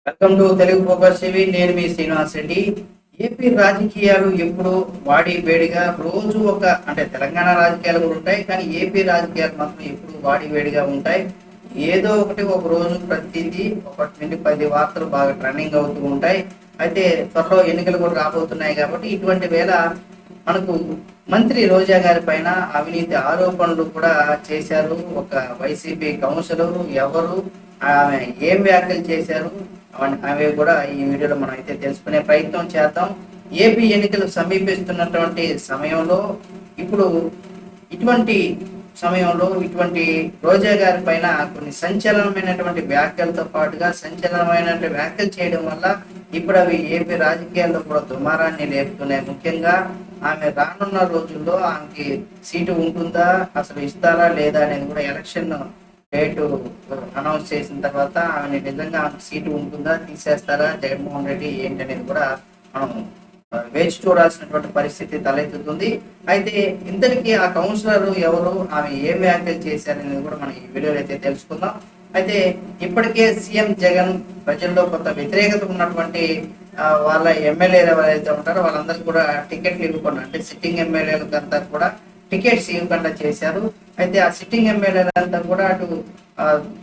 Welcome to Telugu focus TV. నేను మీ Srinivas Reddy. AP రాజకీయాలు ఎప్పుడు వాడి వేడిగా రోజు అంటే తెలంగాణ రాజకీయాలు కూడా ఉంటాయి, కానీ ఏపీ రాజకీయాలు మాత్రం ఎప్పుడు వాడి వేడిగా ఉంటాయి. ఏదో ఒకటి ఒక రోజు ప్రతిదీ 1 నుండి 10 వార్తలు బాగా ట్రెండింగ్ అవుతూ ఉంటాయి. అయితే త్వరలో ఎన్నికలు కూడా రాబోతున్నాయి కాబట్టి ఇటువంటి వేళ మనకు మంత్రి రోజా గారి పైన అవినీతి ఆరోపణలు కూడా చేశారు ఒక వైసీపీ కౌన్సిలర్. ఎవరు, ఆమె ఏం వ్యాఖ్యలు చేశారు, అవి కూడా ఈ వీడియోలో మనం అయితే తెలుసుకునే ప్రయత్నం చేద్దాం. ఏపీ ఎన్నికలు సమీపిస్తున్నటువంటి సమయంలో ఇప్పుడు ఇటువంటి ఇటువంటి రోజా గారి పైన కొన్ని సంచలనమైనటువంటి వ్యాఖ్యలతో పాటుగా సంచలనమైనటువంటి వ్యాఖ్యలు చేయడం వల్ల ఇప్పుడు అవి ఏపీ రాజకీయాల్లో కూడా దుమారాన్ని లేపుతున్నాయి. ముఖ్యంగా ఆమె రానున్న రోజుల్లో ఆమెకి సీటు ఉంటుందా, అసలు ఇస్తారా లేదా అనేది కూడా ఎలక్షన్ డేటు అనౌన్స్ చేసిన తర్వాత ఆమె నిజంగా ఆమెకు సీటు ఉంటుందా, తీసేస్తారా జగన్మోహన్ రెడ్డి ఏంటనేది కూడా మనం వేచి చూడాల్సినటువంటి పరిస్థితి తలెత్తుతుంది. అయితే ఇంతటికీ ఆ కౌన్సిలర్ ఎవరు, ఆమె ఏం వ్యాఖ్యలు చేశారనేది కూడా మనం ఈ వీడియోలో అయితే తెలుసుకుందాం. అయితే ఇప్పటికే సీఎం జగన్ ప్రజల్లో కొంత వ్యతిరేకత ఉన్నటువంటి వాళ్ళ ఎమ్మెల్యేలు ఎవరైతే ఉంటారో వాళ్ళందరికీ కూడా టికెట్లు ఇవ్వకుండా, అంటే సిట్టింగ్ ఎమ్మెల్యేలకు అంతా కూడా టికెట్స్ ఇవ్వకుండా చేశారు. అయితే ఆ సిట్టింగ్ ఎమ్మెల్యేలంతా కూడా అటు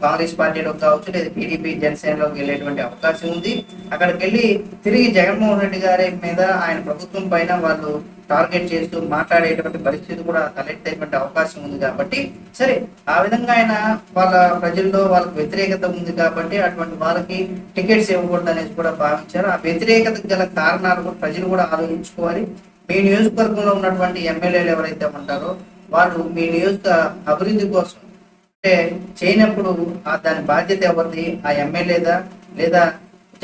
కాంగ్రెస్ పార్టీలో కావచ్చు లేదా టీడీపీ జనసేనలోకి వెళ్ళేటువంటి అవకాశం ఉంది. అక్కడికి వెళ్ళి తిరిగి జగన్మోహన్ రెడ్డి గారి మీద, ఆయన ప్రభుత్వం పైన వాళ్ళు టార్గెట్ చేస్తూ మాట్లాడేటువంటి పరిస్థితి కూడా తలెత్తేటువంటి అవకాశం ఉంది. కాబట్టి సరే, ఆ విధంగా ఆయన వాళ్ళ ప్రజల్లో వాళ్ళకి వ్యతిరేకత ఉంది కాబట్టి అటువంటి వాళ్ళకి టికెట్స్ ఇవ్వకూడదు అనేది కూడా భావించారు. ఆ వ్యతిరేకతకు గల కారణాలు కూడా ప్రజలు కూడా ఆలోచించుకోవాలి. మీ నియోజకవర్గంలో ఉన్నటువంటి ఎమ్మెల్యేలు ఎవరైతే ఉంటారో వాళ్ళు మీ నియోజక అభివృద్ధి కోసం అంటే చేయనప్పుడు దాని బాధ్యత ఎవరిది? ఆ ఎమ్మెల్యేదా లేదా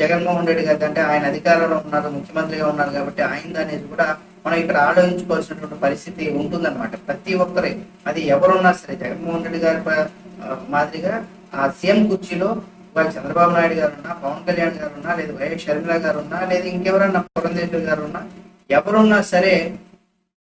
జగన్మోహన్ రెడ్డి గారి? అంటే ఆయన అధికారంలో ఉన్నారు, ముఖ్యమంత్రిగా ఉన్నారు కాబట్టి ఆయన అనేది కూడా మనం ఇక్కడ ఆలోచించుకోవాల్సినటువంటి పరిస్థితి ఉంటుందన్నమాట. ప్రతి ఒక్కరే, అది ఎవరున్నా సరే, జగన్మోహన్ రెడ్డి గారి మాదిరిగా ఆ సీఎం కుర్చీలో వాళ్ళు చంద్రబాబు నాయుడు గారు ఉన్నా, పవన్ కళ్యాణ్ గారు ఉన్నా, లేదా వైఎస్ షర్మిల గారు ఉన్నా, లేదా ఇంకెవరన్నా పురంధేశ్వరి గారు ఉన్నా, ఎవరున్నా సరే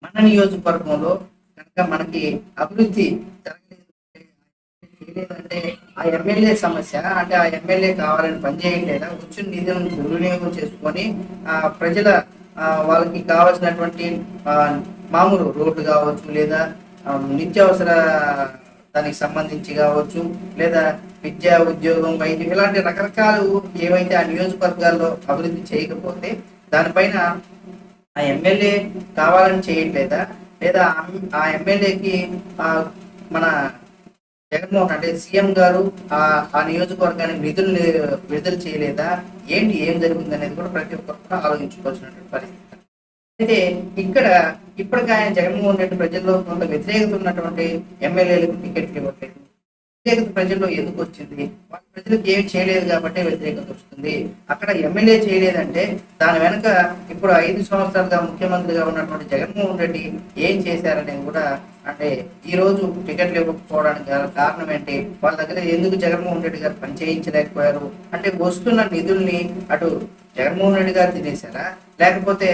మన నియోజకవర్గంలో కనుక మనకి అభివృద్ధి జరగలేదంటే ఆ ఎమ్మెల్యే సమస్య. అంటే ఆ ఎమ్మెల్యే కావాలని పనిచేయట్లేదా, వచ్చిన నిధులను దుర్వినియోగం చేసుకొని ప్రజల వాళ్ళకి కావాల్సినటువంటి మామూలు రోడ్లు కావచ్చు, లేదా నిత్యావసర దానికి సంబంధించి కావచ్చు, లేదా విద్య, ఉద్యోగం, వైద్యం, ఇలాంటి రకరకాలు ఏవైతే ఆ నియోజకవర్గాల్లో అభివృద్ధి చేయకపోతే దానిపైన ఆ ఎమ్మెల్యే కావాలని చేయట్లేదా, లేదా ఆ ఎమ్మెల్యేకి మన జగన్మోహన్ అంటే సీఎం గారు ఆ నియోజకవర్గానికి నిధులు విడుదల చేయలేదా, ఏంటి, ఏం జరిగింది అనేది కూడా ప్రతి ఒక్కరు కూడా ఆలోచించుకోవాల్సినటువంటి పరిస్థితి. అయితే ఇక్కడ ఇప్పటికీ ఆయన జగన్మోహన్ రెడ్డి ప్రజల్లో కొంత వ్యతిరేకత ఉన్నటువంటి ఎమ్మెల్యేలకు టికెట్ ఇవ్వట్లేదు. వ్యతిరేకత ప్రజల్లో ఎందుకు వచ్చింది? వాళ్ళ ప్రజలకు ఏం చేయలేదు కాబట్టి వ్యతిరేకత వస్తుంది. అక్కడ ఎమ్మెల్యే చేయలేదంటే దాని వెనుక ఇప్పుడు 5 సంవత్సరాలుగా ముఖ్యమంత్రిగా ఉన్నటువంటి జగన్మోహన్ రెడ్డి ఏం చేశారనేది కూడా, అంటే ఈ రోజు టికెట్లు ఇవ్వకపోవడానికి కారణం ఏంటి? వాళ్ళ దగ్గర ఎందుకు జగన్మోహన్ రెడ్డి గారు పని చేయించలేకపోయారు? అంటే వస్తున్న నిధుల్ని అటు జగన్మోహన్ రెడ్డి గారు తినేశారా, లేకపోతే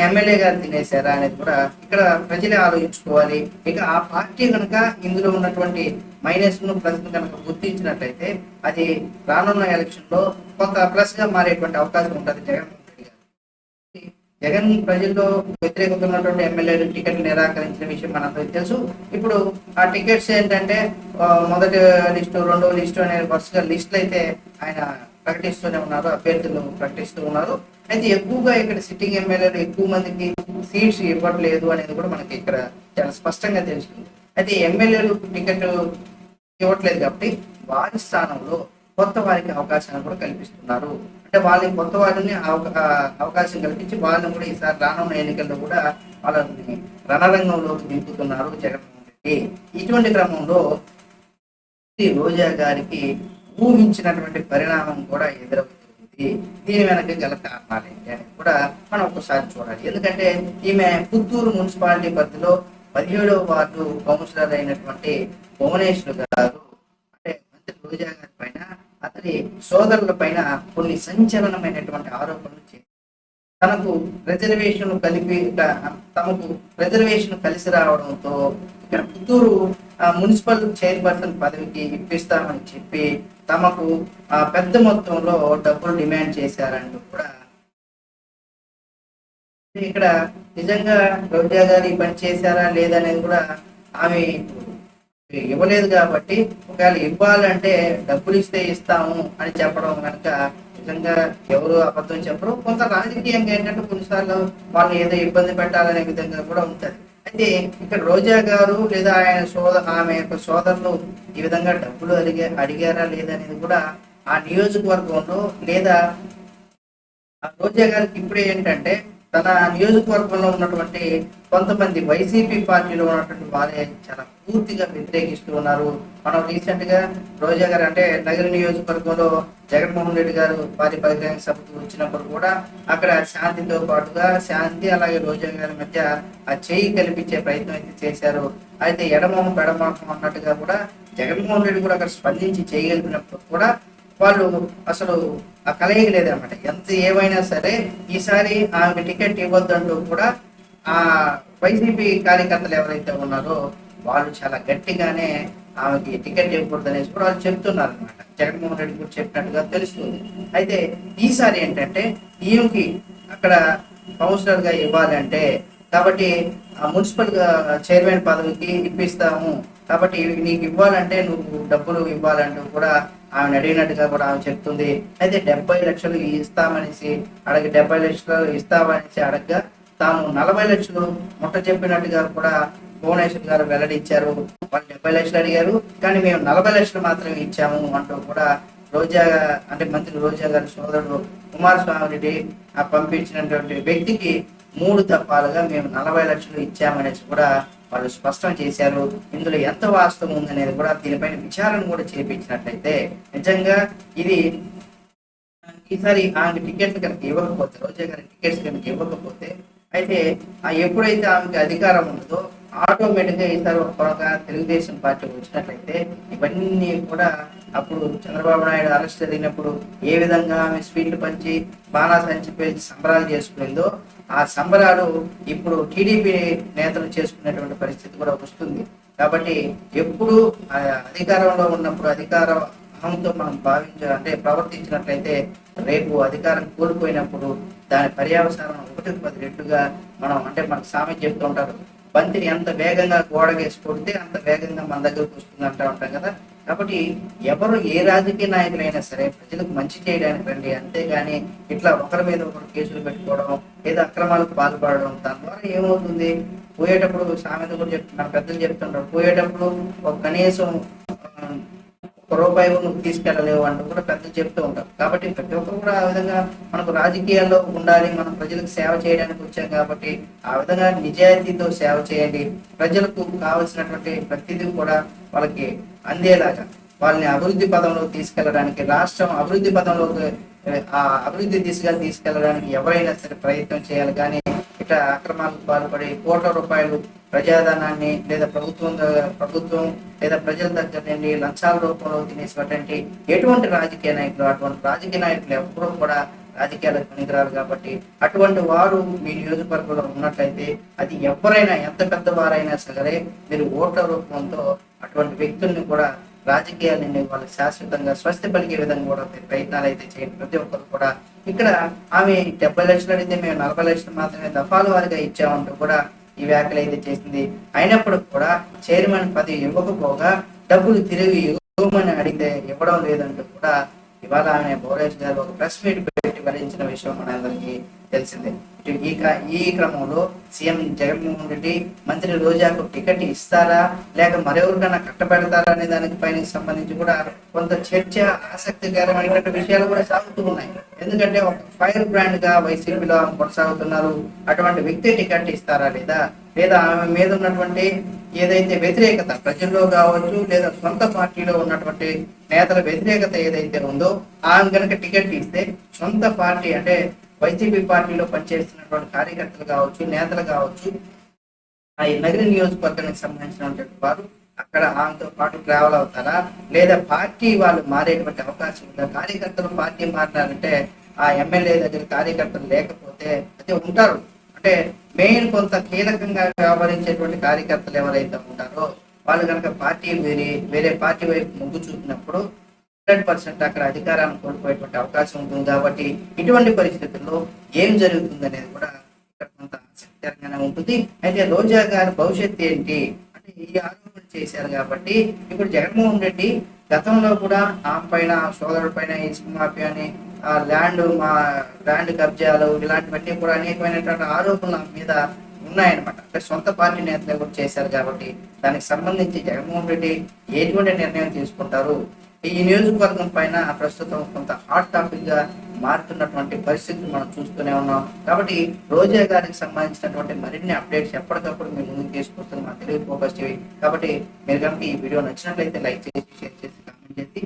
ఎమ్మెల్యే గారు తినేశారా అనేది కూడా ఇక్కడ ప్రజలే ఆలోచించుకోవాలి. ఇక ఆ పార్టీ కనుక ఇందులో ఉన్నటువంటి మైనస్ ను ప్లస్ ను కనుక గుర్తించినట్లయితే అది రానున్న ఎలక్షన్ లో కొంత ప్లస్ గా మారేటువంటి అవకాశం ఉంటుంది జగన్మోహన్ రెడ్డి గారు. జగన్ ప్రజల్లో వ్యతిరేకత ఉన్నటువంటి ఎమ్మెల్యేలు టికెట్లు నిరాకరించిన విషయం మనందరికీ తెలుసు. ఇప్పుడు ఆ టికెట్స్ ఏంటంటే మొదటి లిస్టు, రెండో లిస్టు అనే వరుసగా లిస్టులు అయితే ఆయన ప్రకటిస్తూనే ఉన్నారు, అభ్యర్థులు ప్రకటిస్తూ ఉన్నారు. అయితే ఎక్కువగా ఇక్కడ సిట్టింగ్ ఎమ్మెల్యేలు ఎక్కువ మందికి సీట్స్ ఇవ్వట్లేదు అనేది కూడా మనకి ఇక్కడ చాలా స్పష్టంగా తెలుస్తుంది. అయితే ఎమ్మెల్యేలు టికెట్ ఇవ్వట్లేదు కాబట్టి వారి స్థానంలో కొత్త వారికి అవకాశాన్ని కూడా కల్పిస్తున్నారు. అంటే వాళ్ళని కొత్త వారిని అవకాశం కల్పించి వాళ్ళని కూడా ఈసారి రానున్న ఎన్నికల్లో కూడా వాళ్ళని రణరంగంలోకి దింపుతున్నారు జగన్మోహన్ రెడ్డి. ఇటువంటి క్రమంలో రోజా గారికి ఊహించినటువంటి పరిణామం కూడా ఎదురవుతుంది. దీని వెనక గల కారణాలు ఏంటి అని కూడా మనం ఒకసారి చూడాలి. ఎందుకంటే ఈమె పుత్తూరు మున్సిపాలిటీ పరిధిలో 17వ వార్డు కౌన్సిలర్ అయినటువంటి భువనేశ్వర్ గారు, అంటే మంత్రి రోజా గారి పైన, అతని సోదరుల పైన కొన్ని సంచలనమైనటువంటి ఆరోపణలు చేశారు. తమకు రిజర్వేషన్ కలిసి రావడంతో ఇక్కడ పుత్తూరు మున్సిపల్ చైర్పర్సన్ పదవికి ఇప్పిస్తామని చెప్పి తమకు పెద్ద మొత్తంలో డబ్బులు డిమాండ్ చేశారంటూ కూడా ఇక్కడ నిజంగా రోజా గారు ఈ పని చేశారా లేదనేది కూడా ఆమె ఇవ్వలేదు కాబట్టి ఒకవేళ ఇవ్వాలంటే డబ్బులు ఇస్తే ఇస్తాము అని చెప్పడం కనుక నిజంగా ఎవరు అబద్ధం చెప్పరు. కొంత రాజకీయంగా ఏంటంటే కొన్నిసార్లు వాళ్ళు ఏదో ఇబ్బంది పెట్టాలనే విధంగా కూడా ఉంటది. అయితే ఇక్కడ రోజా గారు లేదా ఆమె యొక్క సోదరులు ఈ విధంగా డబ్బులు అడిగారా లేదనేది కూడా ఆ నియోజకవర్గంలో లేదా ఆ రోజా గారికి ఇప్పుడే ఏంటంటే తన నియోజకవర్గంలో ఉన్నటువంటి కొంతమంది వైసీపీ పార్టీలో ఉన్నటువంటి వారే చాలా పూర్తిగా వ్యతిరేకిస్తూ ఉన్నారు. మనం రీసెంట్ గా రోజా గారు అంటే నగర నియోజకవర్గంలో జగన్మోహన్ రెడ్డి గారు వారి బహిరంగ సభకు వచ్చినప్పుడు కూడా అక్కడ శాంతితో పాటుగా శాంతి అలాగే రోజా గారి మధ్య ఆ చేయి కల్పించే ప్రయత్నం అయితే చేశారు. అయితే ఎడమోహం పెడమోహం అన్నట్టుగా కూడా జగన్మోహన్ రెడ్డి కూడా అక్కడ స్పందించి చేయగలిగినప్పుడు కూడా వాళ్ళు అసలు ఆ కలయిక లేదన్నమాట. ఎంత ఏమైనా సరే ఈసారి ఆమెకు టికెట్ ఇవ్వద్దంటూ కూడా ఆ వైసీపీ కార్యకర్తలు ఎవరైతే ఉన్నారో వాళ్ళు చాలా గట్టిగానే ఆమెకి టికెట్ ఇవ్వకూడదు అనేసి కూడా వాళ్ళు చెప్తున్నారు అనమాట. జగన్మోహన్ రెడ్డి కూడా చెప్పినట్టుగా తెలుస్తుంది. అయితే ఈసారి ఏంటంటే ఈమెకి అక్కడ కౌన్సిలర్ గా ఇవ్వాలంటే కాబట్టి ఆ మున్సిపల్ చైర్మన్ పదవికి ఇప్పిస్తాము కాబట్టి నీకు ఇవ్వాలంటే నువ్వు డబ్బులు ఇవ్వాలంటూ కూడా ఆమెను అడిగినట్టుగా కూడా ఆమె చెప్తుంది. అయితే 70 లక్షలు ఇస్తామనేసి 70 లక్షలు ఇస్తామనేసి అడగగా తాము 40 లక్షలు ముట్ట చెప్పినట్టుగా కూడా భువనేశ్వర్ గారు వెల్లడించారు. వాళ్ళు 70 లక్షలు అడిగారు కానీ మేము 40 లక్షలు మాత్రమే ఇచ్చాము అంటూ కూడా రోజా అంటే మంత్రి రోజా గారి సోదరుడు కుమారస్వామి రెడ్డి పంపించినటువంటి వ్యక్తికి 3 దఫాలుగా మేము 40 లక్షలు ఇచ్చామనేసి కూడా వాళ్ళు స్పష్టం చేశారు. ఇందులో ఎంత వాస్తవం ఉందనేది కూడా దీనిపైన విచారణ కూడా చేపించినట్లయితే నిజంగా ఇది ఈసారి ఆమెకి టికెట్లు కనుక ఇవ్వకపోతే రోజా గారి టికెట్స్ కనుక ఇవ్వకపోతే అయితే ఎప్పుడైతే ఆమెకి అధికారం ఉండదో ఆటోమేటిక్ గా ఈసారి త్వరగా తెలుగుదేశం పార్టీ వచ్చినట్లయితే ఇవన్నీ కూడా అప్పుడు చంద్రబాబు నాయుడు అరెస్ట్ జరిగినప్పుడు ఏ విధంగా ఆమె స్వీట్లు పంచి బాణాసంచి పేల్చి సంబరాలు చేసుకుందో ఆ సంబరాలు ఇప్పుడు టీడీపీ నేతలు చేసుకునేటువంటి పరిస్థితి కూడా వస్తుంది. కాబట్టి ఎప్పుడు అధికారంలో ఉన్నప్పుడు అధికార అహంతో మనం అంటే ప్రవర్తించినట్లయితే రేపు అధికారం కోల్పోయినప్పుడు దాని పర్యవసానం 1కి 10 రెట్లుగా మనం అంటే మనకు సామెత చెప్తూ ఉంటారు, బంతిని ఎంత వేగంగా గోడగేసి కొడితే అంత వేగంగా మన దగ్గరకు వస్తుంది అంటూ ఉంటాం కదా. కాబట్టి ఎవరు ఏ రాజకీయ నాయకులైనా సరే ప్రజలకు మంచి చేయడానికి రండి, అంతేగాని ఇట్లా ఒకరి మీద ఒకరు కేసులు పెట్టుకోవడం లేదా అక్రమాలకు పాల్పడడం దాని ద్వారా ఏమవుతుంది, పోయేటప్పుడు సామెత కూడా చెప్తున్నారు, పెద్దలు చెప్తుంటారు, పోయేటప్పుడు ఒక కనీసం రూపాయి నువ్వు తీసుకెళ్ళలేవు అంటూ కూడా పెద్దలు చెప్తూ ఉంటారు. కాబట్టి ప్రతి ఒక్కరు కూడా ఆ విధంగా మనకు రాజకీయాల్లో ఉండాలి, మనం ప్రజలకు సేవ చేయడానికి వచ్చాం కాబట్టి ఆ విధంగా నిజాయితీతో సేవ చేయండి. ప్రజలకు కావలసినటువంటి ప్రతిదీ కూడా వాళ్ళకి అందేలాగా వాళ్ళని అభివృద్ధి పదంలో తీసుకెళ్లడానికి, రాష్ట్రం అభివృద్ధి పదంలోకి అభివృద్ధి దిశగా తీసుకెళ్లడానికి ఎవరైనా సరే ప్రయత్నం చేయాలి. కానీ ఇట్లా అక్రమాలకు పాల్పడి కోట్ల రూపాయలు ప్రజాధనాన్ని లేదా ప్రభుత్వం లేదా ప్రజల దగ్గర నుండి లంచాల రూపంలో తినేసినటువంటి ఎటువంటి రాజకీయ నాయకులు, అటువంటి రాజకీయ నాయకులు ఎప్పుడూ కూడా రాజకీయాలకు పనికిరారు. కాబట్టి అటువంటి వారు మీ నియోజకవర్గంలో ఉన్నట్లయితే అది ఎవరైనా ఎంత పెద్దవారైనా సరే మీరు ఓట్ల రూపంతో అటువంటి వ్యక్తుల్ని కూడా రాజకీయాలని వాళ్ళకి శాశ్వతంగా స్వస్తి పలికే విధంగా కూడా ప్రయత్నాలు అయితే చేయండి. ప్రతి ఒక్కరు కూడా ఇక్కడ ఆమె 70 లక్షలు అడిగితే మేము 40 లక్షలు మాత్రమే దఫాల వారిగా ఇచ్చామంటూ కూడా ఈ వ్యాఖ్యలు అయితే చేసింది. అయినప్పటికీ కూడా చైర్మన్ పదవి ఇవ్వకపోగా డబ్బులు తిరిగి ఇవ్వమని అడిగితే ఇవ్వడం లేదంటూ కూడా ఇవాళ ఆమె భువనేశ్వర్ గారు ఒక ప్రెస్ మీట్ పెట్టి వెల్లడించిన విషయం మనందరికీ తెలిసిందే. ఈ క్రమంలో సీఎం జగన్మోహన్ రెడ్డి మంత్రి రోజాకు టికెట్ ఇస్తారా లేక మరెవరికైనా కట్టబెడతారా అనే దానికి పైన సంబంధించి కూడా కొంత చర్చ ఆసక్తికరమైనటువంటి విషయాలు కూడా సాగుతూ ఉన్నాయి. ఎందుకంటే ఒక ఫైర్ బ్రాండ్ గా వైసీపీలో కొనసాగుతున్నారు. అటువంటి వ్యక్తి టికెట్ ఇస్తారా లేదా ఆమె మీద ఉన్నటువంటి ఏదైతే వ్యతిరేకత ప్రజల్లో కావచ్చు లేదా సొంత పార్టీలో ఉన్నటువంటి నేతల వ్యతిరేకత ఏదైతే ఉందో ఆమె కనుక టికెట్ ఇస్తే సొంత పార్టీ అంటే వైసీపీ పార్టీలో పనిచేస్తున్నటువంటి కార్యకర్తలు కావచ్చు నేతలు కావచ్చు ఆ నగర నియోజకవర్గానికి సంబంధించినటువంటి వారు అక్కడ ఆమెతో పాటు ట్రావెల్ అవుతారా లేదా పార్టీ వాళ్ళు మారేటువంటి అవకాశం ఉందా? కార్యకర్తలు పార్టీ మారినారంటే ఆ ఎమ్మెల్యే దగ్గర కార్యకర్తలు లేకపోతే అయితే ఉంటారు. అంటే మెయిన్ కొంత కీలకంగా వ్యవహరించేటువంటి కార్యకర్తలు ఎవరైతే ఉంటారో వాళ్ళు కనుక పార్టీ వేరే పార్టీ వైపు మొగ్గు చూపినప్పుడు 100% అక్కడ అధికారాన్ని కోల్పోయేటువంటి అవకాశం ఉంటుంది. కాబట్టి ఇటువంటి పరిస్థితుల్లో ఏం జరుగుతుంది అనేది కూడా ఇక్కడ కొంత ఆసక్తికరంగానే ఉంటుంది. అయితే రోజా గారి భవిష్యత్తు ఏంటి అంటే ఈ ఆరోపణలు చేశారు కాబట్టి ఇప్పుడు జగన్మోహన్ రెడ్డి గతంలో కూడా ఆ పైన సోదరుడి పైన ఇసుక మాఫియాని ల్యాండ్ కబ్జాలు ఇలాంటివన్నీ కూడా అనేకమైనటువంటి ఆరోపణలు ఆమె మీద ఉన్నాయన్నమాట. అంటే సొంత పార్టీ నేతలు కూడా చేశారు కాబట్టి దానికి సంబంధించి జగన్మోహన్ రెడ్డి ఎటువంటి నిర్ణయం తీసుకుంటారు, ఈ నియోజకవర్గం పైన ప్రస్తుతం కొంత హాట్ టాపిక్ గా మారుతున్నటువంటి పరిస్థితులు మనం చూస్తూనే ఉన్నాం. కాబట్టి రోజా గారికి సంబంధించినటువంటి మరిన్ని అప్డేట్స్ ఎప్పటికప్పుడు మేము ముందుకు తీసుకొస్తున్నాం మా తెలుగు ఫోకస్ టీవీ. కాబట్టి మీరు కనుక ఈ వీడియో నచ్చినట్లయితే లైక్ చేసి, షేర్ చేసి, కామెంట్ చేసి